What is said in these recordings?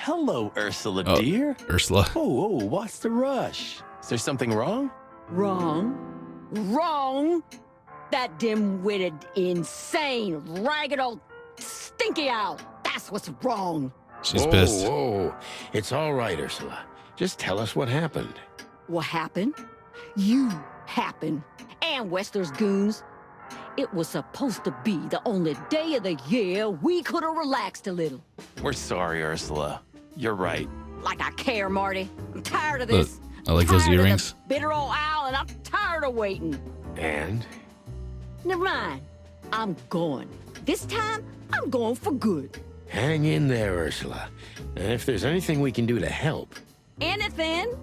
Hello, Ursula, Oh, dear. Ursula. Oh, what's the rush? Is there something wrong? Wrong. That dim-witted, insane, ragged old stinky owl. That's what's wrong. She's pissed. Whoa. It's all right, Ursula. Just tell us what happened. What happened? You happened. And Westler's goons. It was supposed to be the only day of the year we could have relaxed a little. We're sorry, Ursula. You're right. Like I care, Marty. I'm tired of this. I like those Tired of earrings. the bitter old owl, and I'm tired of waiting. And? Never mind. I'm going. This time, I'm going for good. Hang in there, Ursula. And if there's anything we can do to help. Anything?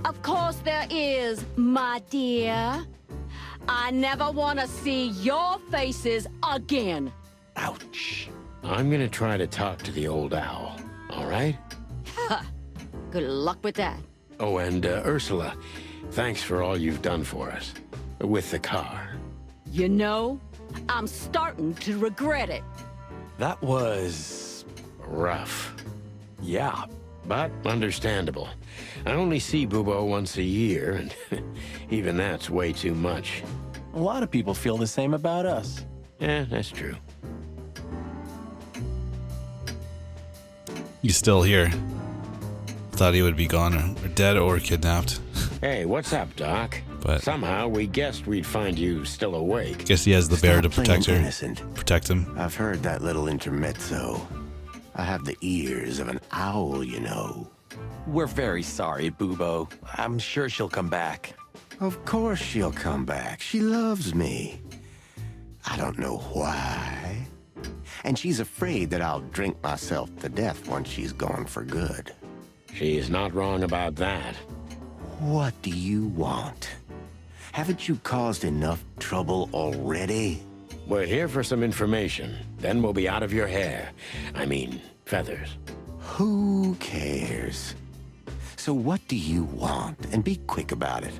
Of course there is, my dear. I never want to see your faces again. Ouch. I'm gonna try to talk to the old owl, all right? Good luck with that. Oh, and Ursula, thanks for all you've done for us. With the car. You know, I'm starting to regret it. That was... Rough. yeah. But understandable. I only see Bubo once a year, and even that's way too much. A lot of people feel the same about us. Yeah, that's true. He's still here. Thought he would be gone or dead or kidnapped. Hey, what's up, Doc? But Somehow we guessed we'd find you still awake. guess he has the bear to Stop protect playing her. innocent. Protect him. I've heard that little intermezzo. I have the ears of an owl, you know. We're very sorry, Bubo. I'm sure she'll come back. Of course she'll come back. She loves me. I don't know why. And she's afraid that I'll drink myself to death once she's gone for good. She's not wrong about that. What do you want? Haven't you caused enough trouble already? We're here for some information. Then we'll be out of your hair. I mean, feathers. Who cares? So what do you want? And be quick about it.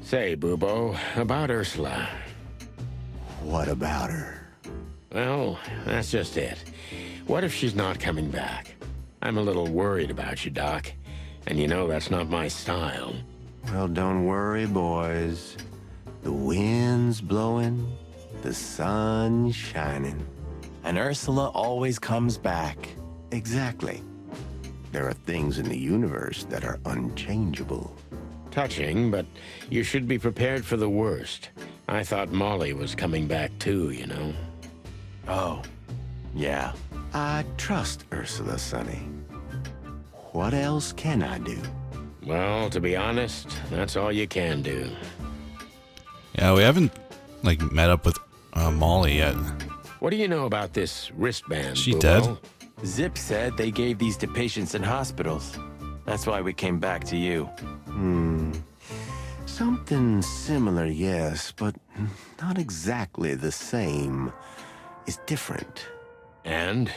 Say, Bubo, about Ursula. What about her? Well, that's just it. What if she's not coming back? I'm a little worried about you, Doc. And you know that's not my style. Well, don't worry, boys. The wind's blowing, the sun's shining. And Ursula always comes back. Exactly. There are things in the universe that are unchangeable. Touching, but you should be prepared for the worst. I thought Molly was coming back too, you know. Oh, yeah. I trust Ursula, Sonny. What else can I do? Well, to be honest, that's all you can do. Yeah, we haven't met up with Molly yet. What do you know about this wristband, She Bubo? dead? Zip said they gave these to patients in hospitals. That's why we came back to you. Something similar, yes, but not exactly the same. It's different. And?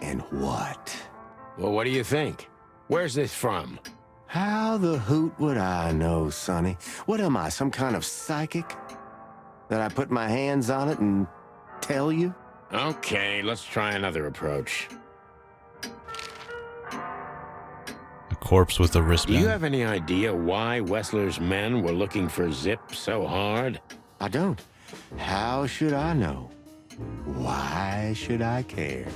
And what? Well, what do you think? Where's this from? How the hoot would I know, Sonny? What am I, some kind of psychic? That I put my hands on it and tell you? Okay, let's try another approach. A corpse with a Do wristband. you have any idea why Wessler's men were looking for Zip so hard? I don't. How should I know? Why should I care?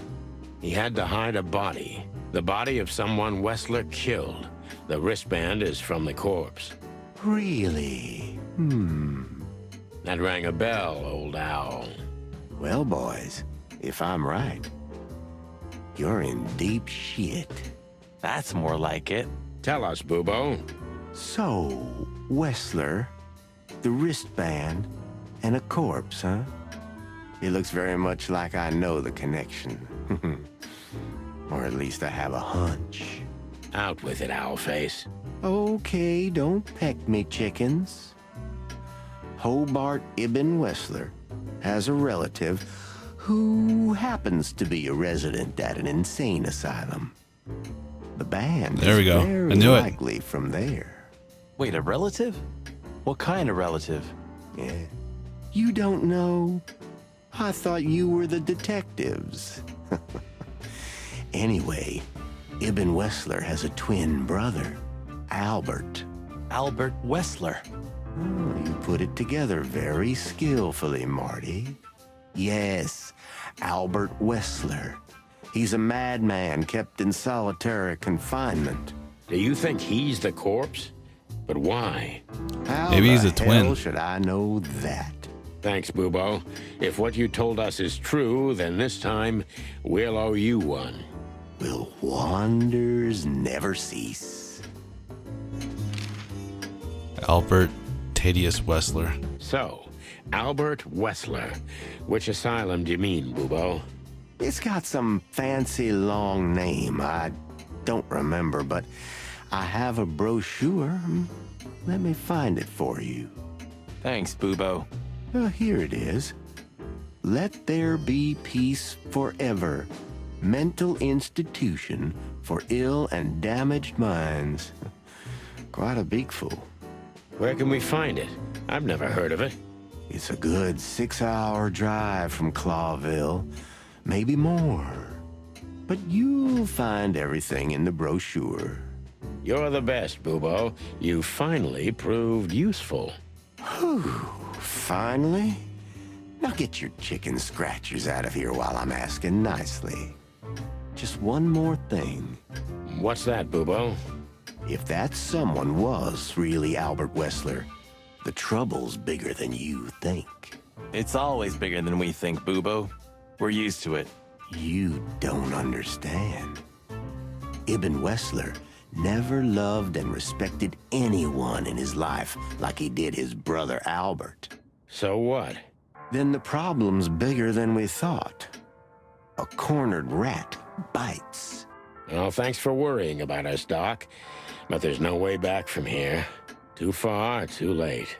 He had to hide a body. The body of someone Wessler killed. The wristband is from the corpse. Really? That rang a bell, old owl. Well, boys, if I'm right, you're in deep shit. That's more like it. Tell us, Bubo. So, Wessler, the wristband, and a corpse, huh? It looks very much like I know the connection. Or at least I have a hunch. Out with it, Owlface. Okay, don't peck me, chickens. Hobart Ibn Wessler has a relative who happens to be a resident at an insane asylum. The band There we is go. very I knew it. likely from there. Wait, a relative? What kind of relative? Yeah. You don't know? I thought you were the detectives. Anyway, Ibn Wessler has a twin brother, Albert. Albert Wessler. Oh, you put it together very skillfully, Marty. Yes, Albert Wessler. He's a madman kept in solitary confinement. Do you think he's the corpse? But why? How Maybe he's the a twin. hell should I know that? Thanks, Bubo. If what you told us is true, then this time we'll owe you one. Will wonders never cease? Albert Thaddeus Wessler. So, Albert Wessler. Which asylum do you mean, Bubo? It's got some fancy long name. I don't remember, but I have a brochure. Let me find it for you. Thanks, Bubo. Here it is. Let There Be Peace Forever. Mental institution for ill and damaged minds. Quite a big fool. Where can we find it? I've never heard of it. It's a good 6-hour drive from Clawville. Maybe more. But you'll find everything in the brochure. You're the best, Bubo. You finally proved useful. Whew. Finally? Now get your chicken scratchers out of here while I'm asking nicely. Just one more thing. What's that, Bubo? If that someone was really Albert Wessler, the trouble's bigger than you think. It's always bigger than we think, Bubo. We're used to it. You don't understand. Ibn Wessler never loved and respected anyone in his life like he did his brother Albert. So what? Then the problem's bigger than we thought. A cornered rat bites. Well, thanks for worrying about us, Doc. But there's no way back from here. Too far, too late.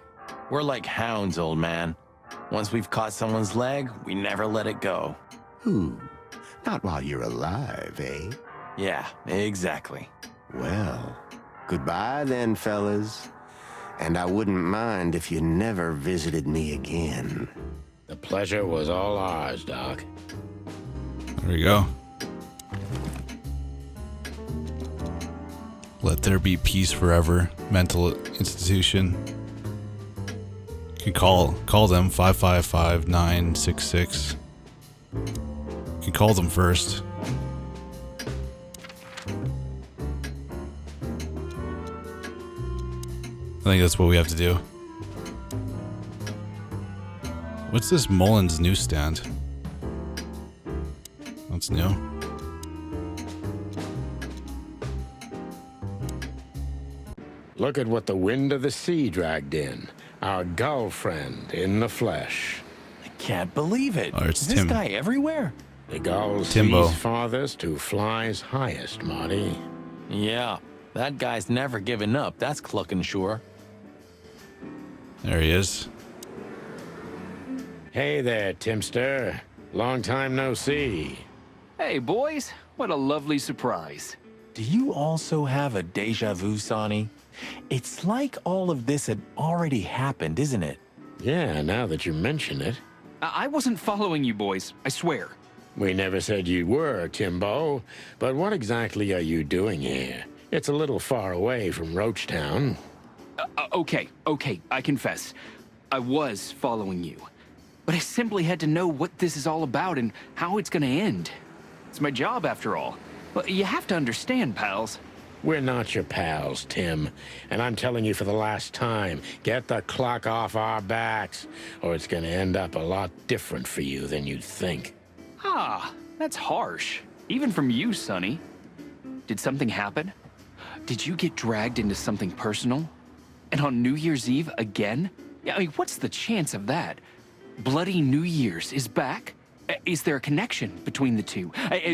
We're like hounds, old man. Once we've caught someone's leg, we never let it go. Who? Not while you're alive, eh? Yeah, exactly. Well, goodbye then, fellas. And I wouldn't mind if you never visited me again. The pleasure was all ours, Doc. There we go. Let There Be Peace Forever. Mental institution. You can call them 555-966. You can call them first. I think that's what we have to do. What's this Mullins newsstand? That's new. Look at what the wind of the sea dragged in. Our gull friend in the flesh. I can't believe it. Oh, it's Is this Tim. guy everywhere? The gull Timbo. sees farthest who flies highest, Marty. Yeah, that guy's never given up. That's clucking sure. There he is. Hey there, Timster. Long time no see. Hey, boys. What a lovely surprise. Do you also have a deja vu, Sonny? It's like all of this had already happened, isn't it? Yeah, now that you mention it. I wasn't following you boys, I swear. We never said you were, Timbo. But what exactly are you doing here? It's a little far away from Roachtown. Okay, I confess. I was following you. But I simply had to know what this is all about and how it's gonna end. It's my job, after all. Well, you have to understand, pals. We're not your pals, Tim. And I'm telling you for the last time, get the clock off our backs, or it's gonna end up a lot different for you than you'd think. Ah, that's harsh. Even from you, Sonny. Did something happen? Did you get dragged into something personal? And on New Year's Eve again? I mean, what's the chance of that? Bloody New Year's is back? Is there a connection between the two?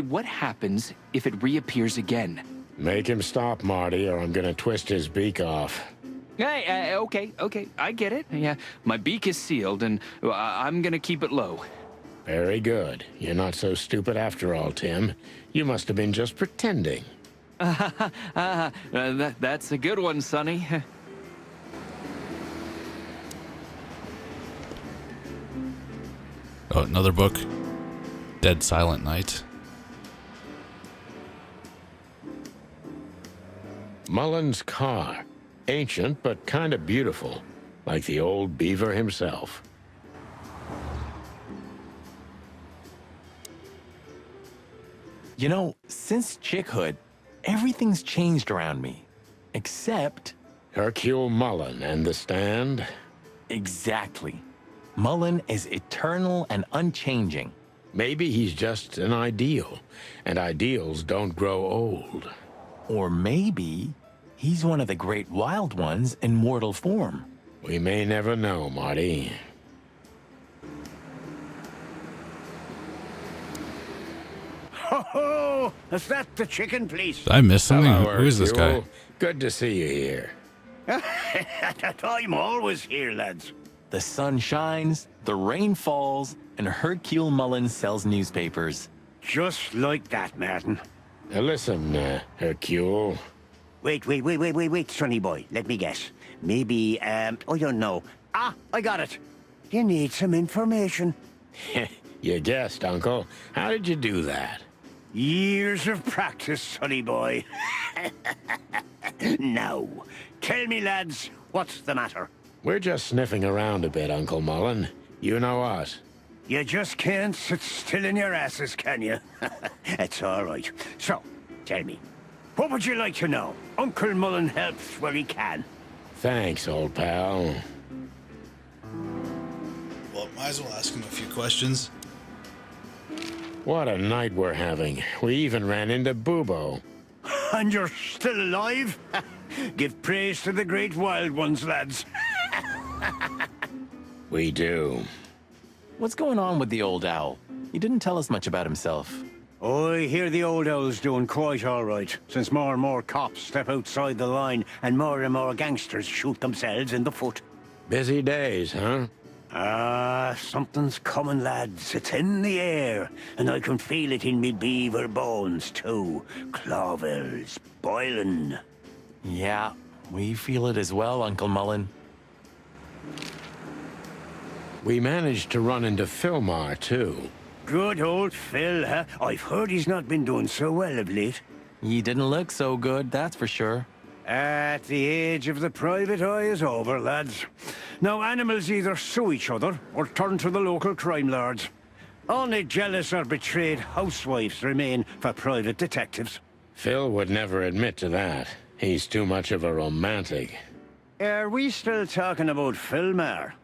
What happens if it reappears again? Make him stop, Marty, or I'm gonna twist his beak off. Hey, okay, I get it. Yeah, my beak is sealed, and I'm gonna keep it low. Very good. You're not so stupid after all, Tim. You must have been just pretending. That's a good one, Sonny. Oh, another book. Dead Silent Night. Mullen's car. Ancient, but kind of beautiful. Like the old beaver himself. You know, since chickhood, everything's changed around me. Except... Hercule Mullen and the stand? Exactly. Mullen is eternal and unchanging. Maybe he's just an ideal, and ideals don't grow old. Or maybe he's one of the great wild ones in mortal form. We may never know, Marty. Ho ho! Is that the chicken, please? Did I miss something? Hello, Who is this guy? Hercule. Good to see you here. I'm always here, lads. The sun shines, the rain falls, and Hercule Mullen sells newspapers. Just like that, Martin. Now listen, Hercule. Wait, Sonny boy. Let me guess. Maybe, I don't know. Ah, I got it. You need some information. You guessed, Uncle. How did you do that? Years of practice, Sonny boy. Now, tell me, lads, what's the matter? We're just sniffing around a bit, Uncle Mullen. You know us. You just can't sit still in your asses, can you? It's all right. So, tell me, what would you like to know? Uncle Mullen helps where he can. Thanks, old pal. Well, might as well ask him a few questions. What a night we're having. We even ran into Bubo. And you're still alive? Give praise to the great wild ones, lads. We do. What's going on with the old owl? He didn't tell us much about himself. I hear the old owl's doing quite all right, since more and more cops step outside the line and more gangsters shoot themselves in the foot. Busy days, huh? Something's coming, lads. It's in the air, and I can feel it in me beaver bones, too. Clovels boiling. Yeah, we feel it as well, Uncle Mullen. We managed to run into film-noir, too. Good old Phil, huh? I've heard he's not been doing so well of late. He didn't look so good, that's for sure. At the age of the private eye is over, lads. Now animals either sue each other or turn to the local crime lords. Only jealous or betrayed housewives remain for private detectives. Phil would never admit to that. He's too much of a romantic. Are we still talking about film-noir?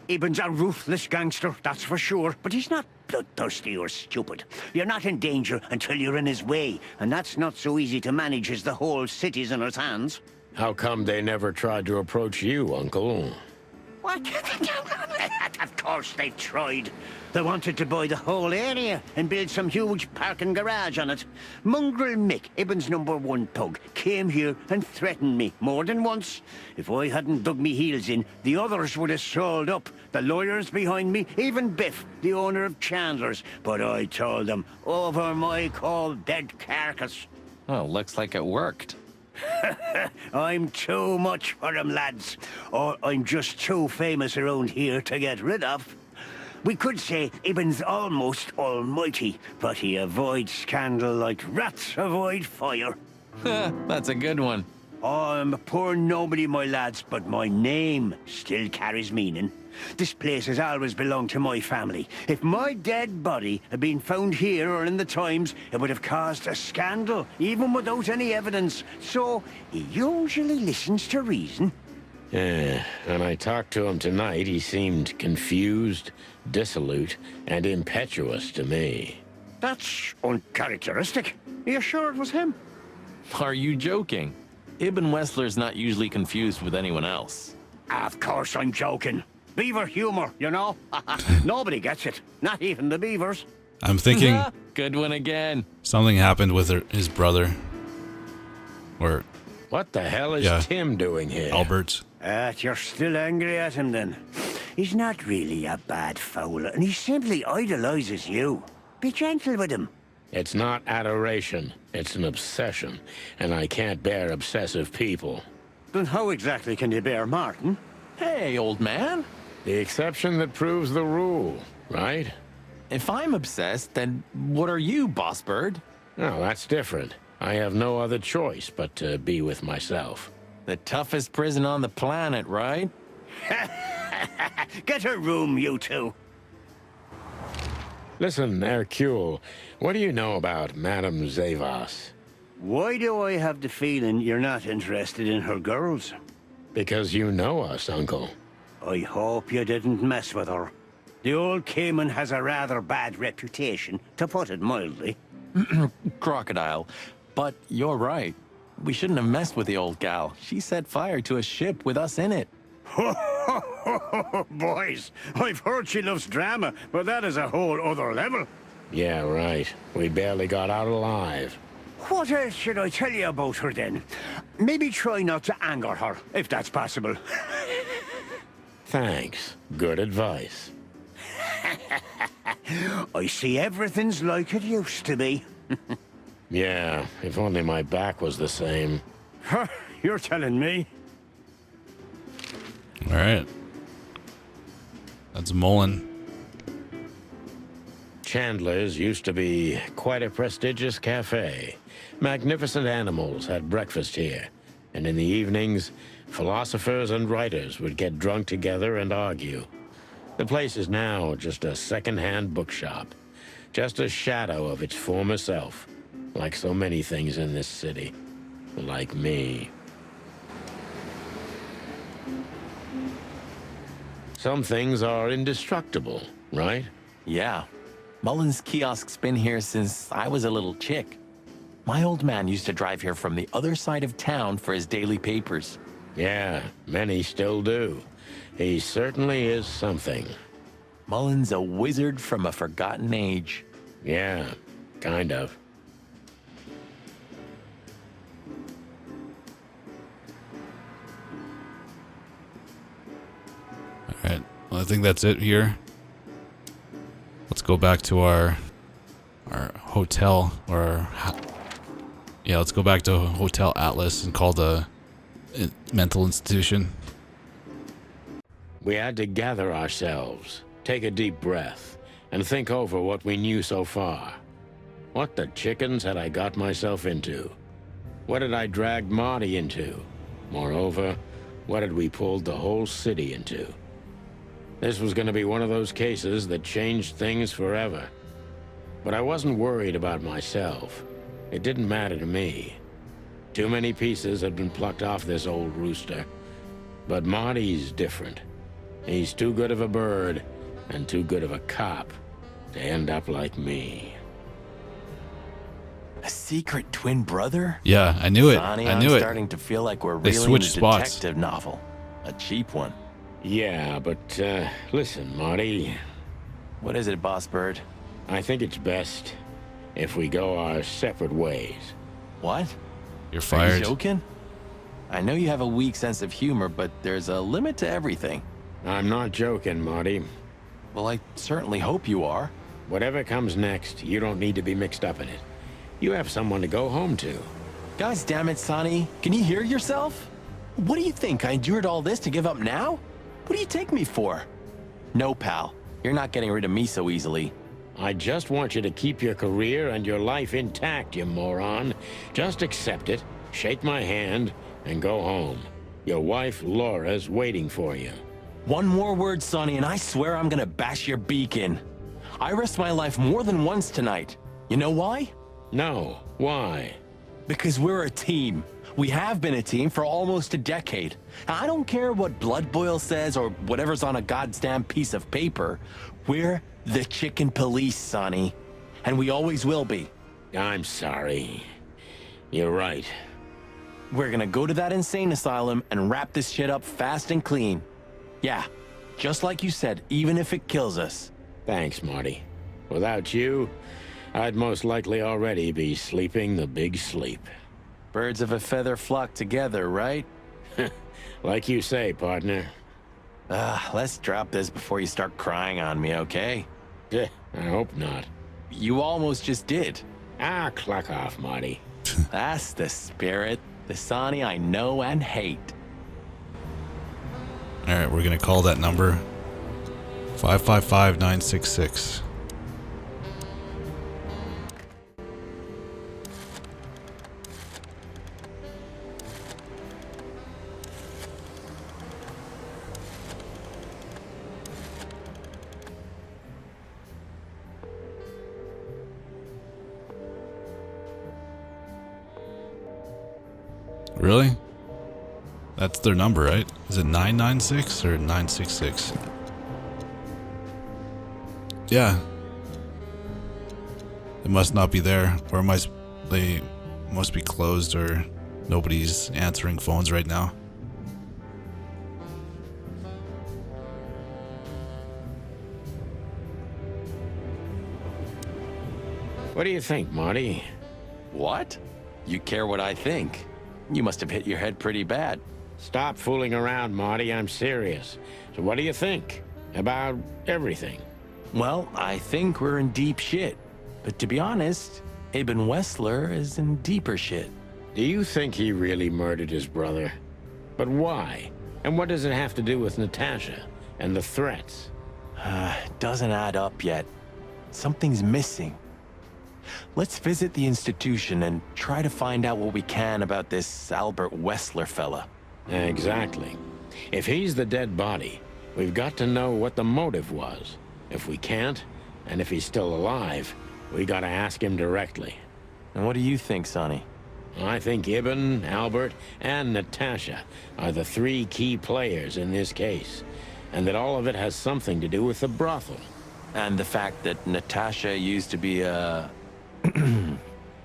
Ibn's a ruthless gangster, that's for sure, but he's not bloodthirsty or stupid. You're not in danger until you're in his way, and that's not so easy to manage as the whole city's in his hands. How come they never tried to approach you, Uncle? What? Of course they've tried. They wanted to buy the whole area and build some huge parking garage on it. Mongrel Mick, Ibn's #1 pug, came here and threatened me more than once. If I hadn't dug me heels in, the others would have sold up. The lawyers behind me, even Biff, the owner of Chandler's. But I told them, over my cold dead carcass. Well, looks like it worked. I'm too much for him, lads. Or I'm just too famous around here to get rid of. We could say Ibn's almost almighty, but he avoids scandal like rats avoid fire. That's a good one. I'm a poor nobody, my lads, but my name still carries meaning. This place has always belonged to my family. If my dead body had been found here or in the Times, it would have caused a scandal, even without any evidence. So, he usually listens to reason. Yeah, when I talked to him tonight, he seemed confused, dissolute, and impetuous to me. That's uncharacteristic. Are you sure it was him? Are you joking? Ibn Wessler's not usually confused with anyone else. Of course I'm joking. Beaver humor, you know? Nobody gets it. Not even the beavers. I'm thinking Good one again. something happened with his brother. Or What the hell is Yeah. Tim doing here? Albert. You're still angry at him then. He's not really a bad fowler, and he simply idolizes you. Be gentle with him. It's not adoration. It's an obsession, and I can't bear obsessive people. Then how exactly can you bear Martin? Hey, old man. The exception that proves the rule, right? If I'm obsessed, then what are you, Boss Bird? No, that's different. I have no other choice but to be with myself. The toughest prison on the planet, right? Get a room, you two. Listen, Hercule, what do you know about Madame Zavas? Why do I have the feeling you're not interested in her girls? Because you know us, Uncle. I hope you didn't mess with her. The old Cayman has a rather bad reputation, to put it mildly. Crocodile. But you're right. We shouldn't have messed with the old gal. She set fire to a ship with us in it. Boys, I've heard she loves drama, but that is a whole other level. Yeah, right. We barely got out alive. What else should I tell you about her then? Maybe try not to anger her, if that's possible. Thanks. Good advice. I see everything's like it used to be. Yeah, if only my back was the same. You're telling me? All right. That's Mullen. Chandler's used to be quite a prestigious cafe. Magnificent animals had breakfast here, and in the evenings, philosophers and writers would get drunk together and argue. The place is now just a second-hand bookshop, just a shadow of its former self, like so many things in this city, like me. Some things are indestructible, right? Yeah. Mullen's kiosk's been here since I was a little chick. My old man used to drive here from the other side of town for his daily papers. Yeah, many still do. He certainly is something. Mullen's a wizard from a forgotten age. Yeah, kind of. All right. Well, I think that's it here. Let's go back to our hotel, or yeah, let's go back to Hotel Atlas and call the mental institution. We had to gather ourselves, take a deep breath, and think over what we knew so far. What the chickens had I got myself into? What had I dragged Marty into? Moreover, what had we pulled the whole city into? This was going to be one of those cases that changed things forever. But I wasn't worried about myself. It didn't matter to me. Too many pieces had been plucked off this old rooster. But Marty's different. He's too good of a bird and too good of a cop to end up like me. A secret twin brother? Yeah, I knew it. Sonny, I knew I'm it. starting to feel like we're They really in a switched spots. detective novel. A cheap one. Yeah, but listen, Marty. What is it, Boss Bird? I think it's best if we go our separate ways. What? You're Are fired. you joking? I know you have a weak sense of humor, but there's a limit to everything. I'm not joking, Marty. Well, I certainly hope you are. Whatever comes next, you don't need to be mixed up in it. You have someone to go home to. Guys, damn it, Sonny. Can you hear yourself? What do you think? I endured all this to give up now? What do you take me for? No, pal. You're not getting rid of me so easily. I just want you to keep your career and your life intact, you moron. Just accept it, shake my hand, and go home. Your wife, Laura's waiting for you. One more word, Sonny, and I swear I'm gonna bash your beak in. I risked my life more than once tonight. You know why? No, why? Because we're a team. We have been a team for almost a decade. I don't care what Blood Boil says or whatever's on a goddamn piece of paper. We're the Chicken Police, Sonny. And we always will be. I'm sorry. You're right. We're gonna go to that insane asylum and wrap this shit up fast and clean. Yeah, just like you said, even if it kills us. Thanks, Marty. Without you, I'd most likely already be sleeping the big sleep. Birds of a feather flock together, right? Like you say, partner. Let's drop this before you start crying on me, okay? I hope not. You almost just did. Clock off, Marty. That's the spirit. The Sonny I know and hate. Alright, we're gonna call that number 555966. Really? That's their number, right? Is it 996 or 966? Yeah. It must not be there, or they must be closed, or nobody's answering phones right now. What do you think, Marty? What? You care what I think? You must have hit your head pretty bad. Stop fooling around, Marty. I'm serious. So what do you think about everything? Well, I think we're in deep shit. But to be honest, Ibn Wessler is in deeper shit. Do you think he really murdered his brother? But why? And what does it have to do with Natasha and the threats? Doesn't add up yet. Something's missing. Let's visit the institution and try to find out what we can about this Albert Wessler fella. Exactly. If he's the dead body, we've got to know what the motive was. If we can't, and if he's still alive, we gotta ask him directly. And what do you think, Sonny? I think Ibn, Albert, and Natasha are the three key players in this case, and that all of it has something to do with the brothel. And the fact that Natasha used to be a...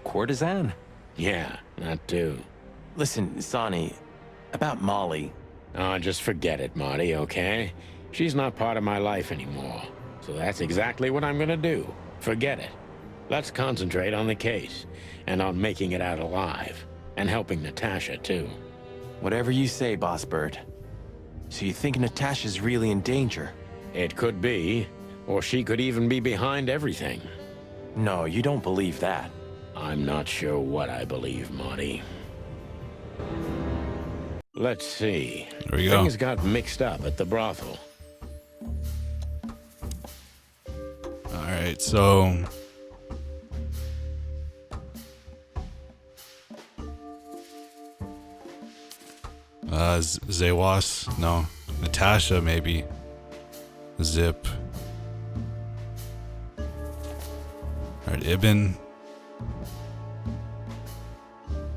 courtesan? Yeah, that too. Listen, Sonny, about Molly. Oh, just forget it, Marty, okay? She's not part of my life anymore. So that's exactly what I'm gonna do. Forget it. Let's concentrate on the case, and on making it out alive, and helping Natasha, too. Whatever you say, Boss Bird. So you think Natasha's really in danger? It could be, or she could even be behind everything. No, you don't believe that. I'm not sure what I believe, Marty. Let's see. There we go. Things got mixed up at the brothel. Alright, so... Zewas? No. Natasha, maybe. Zip. Alright, Ibn.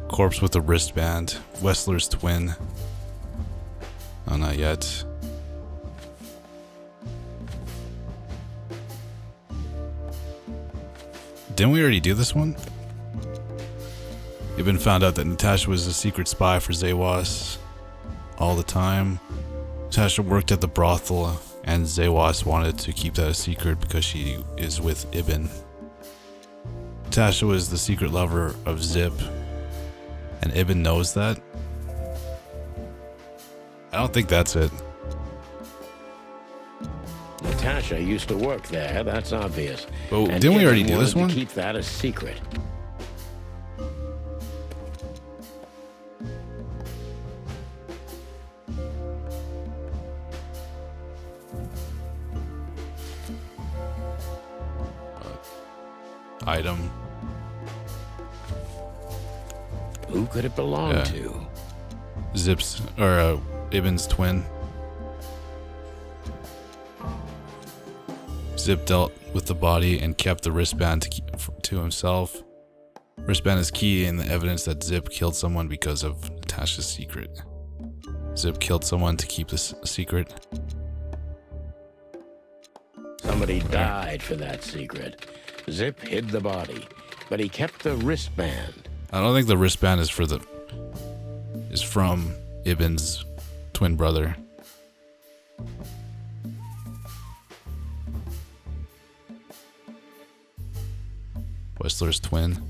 Corpse with a wristband. Wessler's twin. Oh, not yet. Didn't we already do this one? Ibn found out that Natasha was a secret spy for Zewas all the time. Natasha worked at the brothel, and Zewas wanted to keep that a secret because she is with Ibn. Natasha was the secret lover of Zip, and Ibn knows that. I don't think that's it. Natasha used to work there, that's obvious. Oh, And didn't we already Ibn do this wanted one? to keep that a secret. Item. Who could it belong Yeah. to? Zip's, or Ibn's twin. Zip dealt with the body and kept the wristband to himself. Wristband is key in the evidence that Zip killed someone because of Natasha's secret. Zip killed someone to keep this a secret. Somebody died for that secret. Zip hid the body, but he kept the wristband. I don't think the wristband is from Ibn's twin brother. Wessler's twin.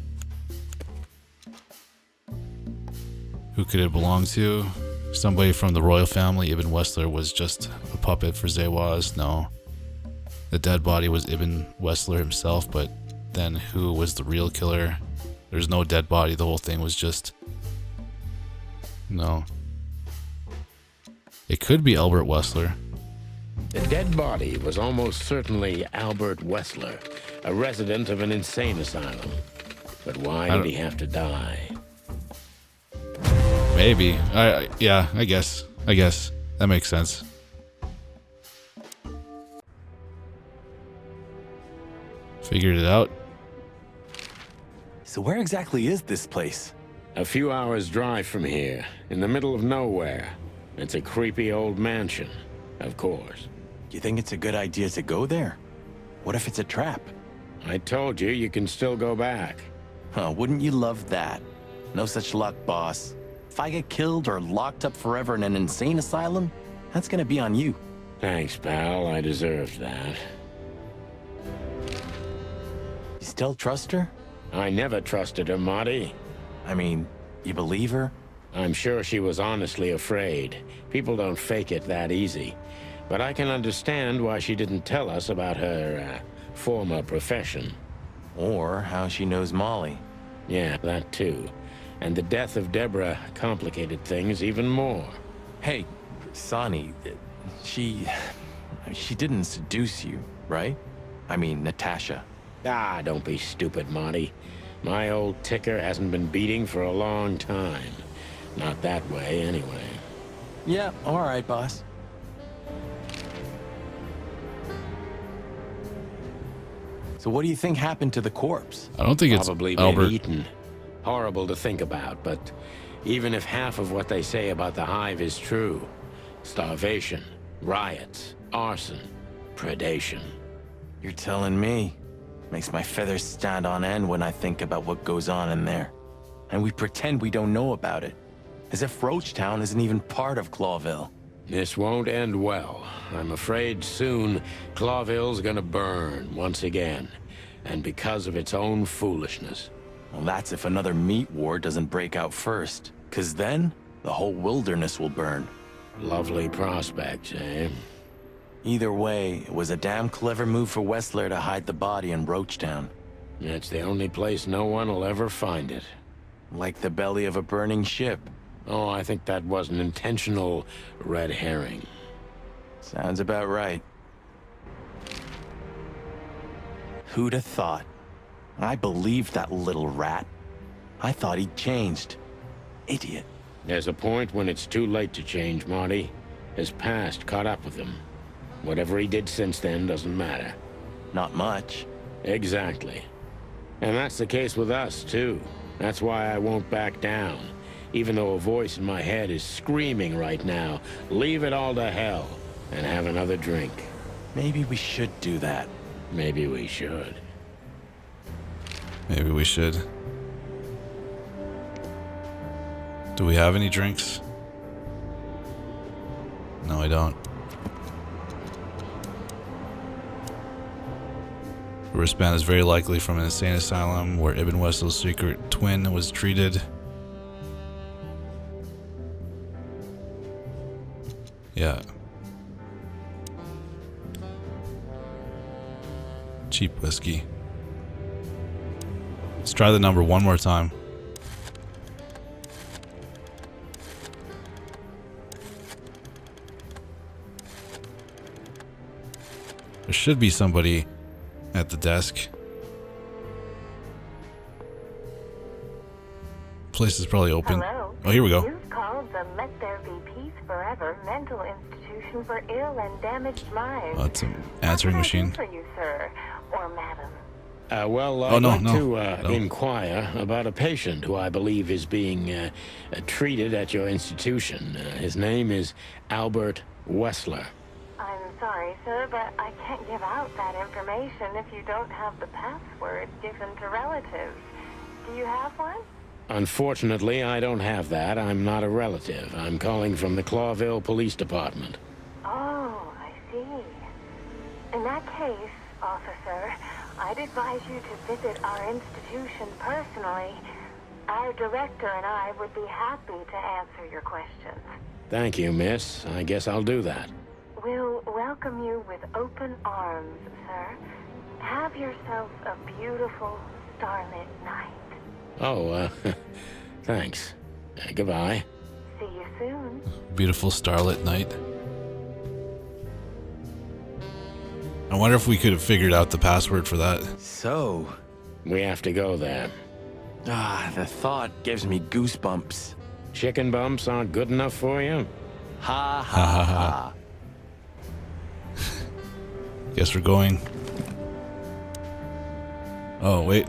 Who could it belong to? Somebody from the royal family. Ibn Wessler was just a puppet for Zewas. No. The dead body was Ibn Wessler himself, but then who was the real killer? There's no dead body. The whole thing was just... No. It could be Albert Wessler. The dead body was almost certainly Albert Wessler, a resident of an insane asylum. But why did he have to die? Maybe. Yeah, I guess. That makes sense. Figured it out. So where exactly is this place? A few hours' drive from here, in the middle of nowhere. It's a creepy old mansion, of course. You think it's a good idea to go there? What if it's a trap? I told you, you can still go back. Huh, wouldn't you love that? No such luck, boss. If I get killed or locked up forever in an insane asylum, that's gonna be on you. Thanks, pal. I deserved that. You still trust her? I never trusted her, Marty. I mean, you believe her? I'm sure she was honestly afraid. People don't fake it that easy. But I can understand why she didn't tell us about her former profession. Or how she knows Molly. Yeah, that too. And the death of Deborah complicated things even more. Hey, Sonny, she didn't seduce you, right? I mean, Natasha. Ah, don't be stupid, Marty. My old ticker hasn't been beating for a long time. Not that way, anyway. Yeah, all right, boss. So what do you think happened to the corpse? I don't think it's Probably Albert. been eaten. Horrible to think about, but even if half of what they say about the hive is true, starvation, riots, arson, predation. You're telling me. Makes my feathers stand on end when I think about what goes on in there. And we pretend we don't know about it. As if Roachtown isn't even part of Clawville. This won't end well. I'm afraid soon Clawville's gonna burn once again, and because of its own foolishness. Well, that's if another meat war doesn't break out first. 'Cause then, the whole wilderness will burn. Lovely prospects, eh? Either way, it was a damn clever move for Wessler to hide the body in Roachtown. It's the only place no one will ever find it. Like the belly of a burning ship. Oh, I think that was an intentional red herring. Sounds about right. Who'd have thought? I believed that little rat. I thought he'd changed. Idiot. There's a point when it's too late to change, Marty. His past caught up with him. Whatever he did since then doesn't matter. Not much. Exactly. And that's the case with us, too. That's why I won't back down. Even though a voice in my head is screaming right now, leave it all to hell and have another drink. Maybe we should do that. Maybe we should. Maybe we should. Do we have any drinks? No, I don't. The wristband is very likely from an insane asylum where Ibn Wessler's secret twin was treated. Yeah. Cheap whiskey. Let's try the number one more time. There should be somebody at the desk. Place is probably open. Hello. Oh, here we go. You've called the Let There Be Peace Forever mental institution for ill and damaged minds. Oh, it's an answering What can I machine. do for you, sir, or madam? I'd no, like no. to inquire about a patient who I believe is being treated at your institution. His name is Albert Wessler. I'm sorry, sir, but I can't give out that information if you don't have the password given to relatives. Do you have one? Unfortunately, I don't have that. I'm not a relative. I'm calling from the Clawville Police Department. Oh, I see. In that case, officer, I'd advise you to visit our institution personally. Our director and I would be happy to answer your questions. Thank you, miss. I guess I'll do that. We'll welcome you with open arms, sir. Have yourself a beautiful, starlit night. Oh, thanks. Goodbye. See you soon. Beautiful starlit night. I wonder if we could have figured out the password for that. So, We have to go there. the thought gives me goosebumps. Chicken bumps aren't good enough for you? Ha ha ha. Guess we're going. Oh, wait.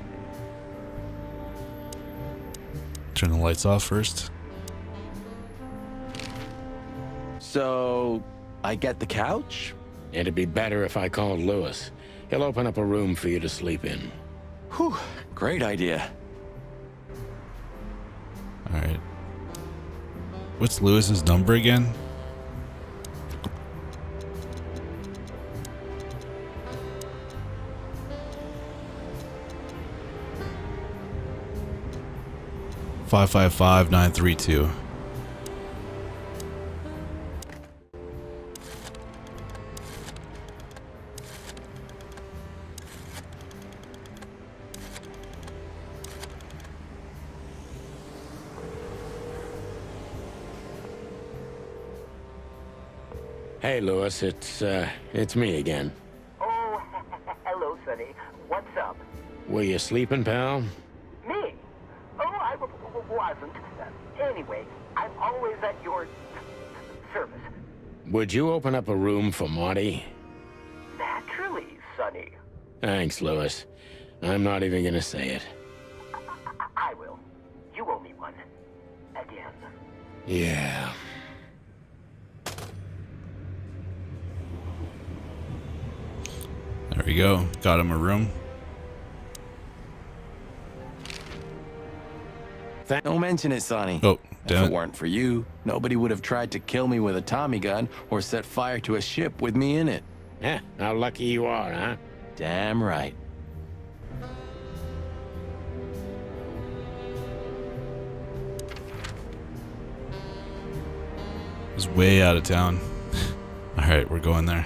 Turn the lights off first. So, I get the couch? It'd be better if I called Lewis. He'll open up a room for you to sleep in. Whew, great idea. Alright. What's Lewis's number again? Five 932. Hey, Lewis, it's me again. Oh, hello, Sonny. What's up? Were you sleeping, pal? Me? Oh, I wasn't. Anyway, I'm always at your service. Would you open up a room for Marty? Naturally, Sonny. Thanks, Lewis. I'm not even gonna say it. I will. You owe me one. Again. Yeah. There we go. Got him a room. Don't mention it, Sonny. Oh, If damn it it. weren't for you, nobody would have tried to kill me with a Tommy gun or set fire to a ship with me in it. Eh, how lucky you are, huh? Damn right. It was way out of town. Alright, we're going there.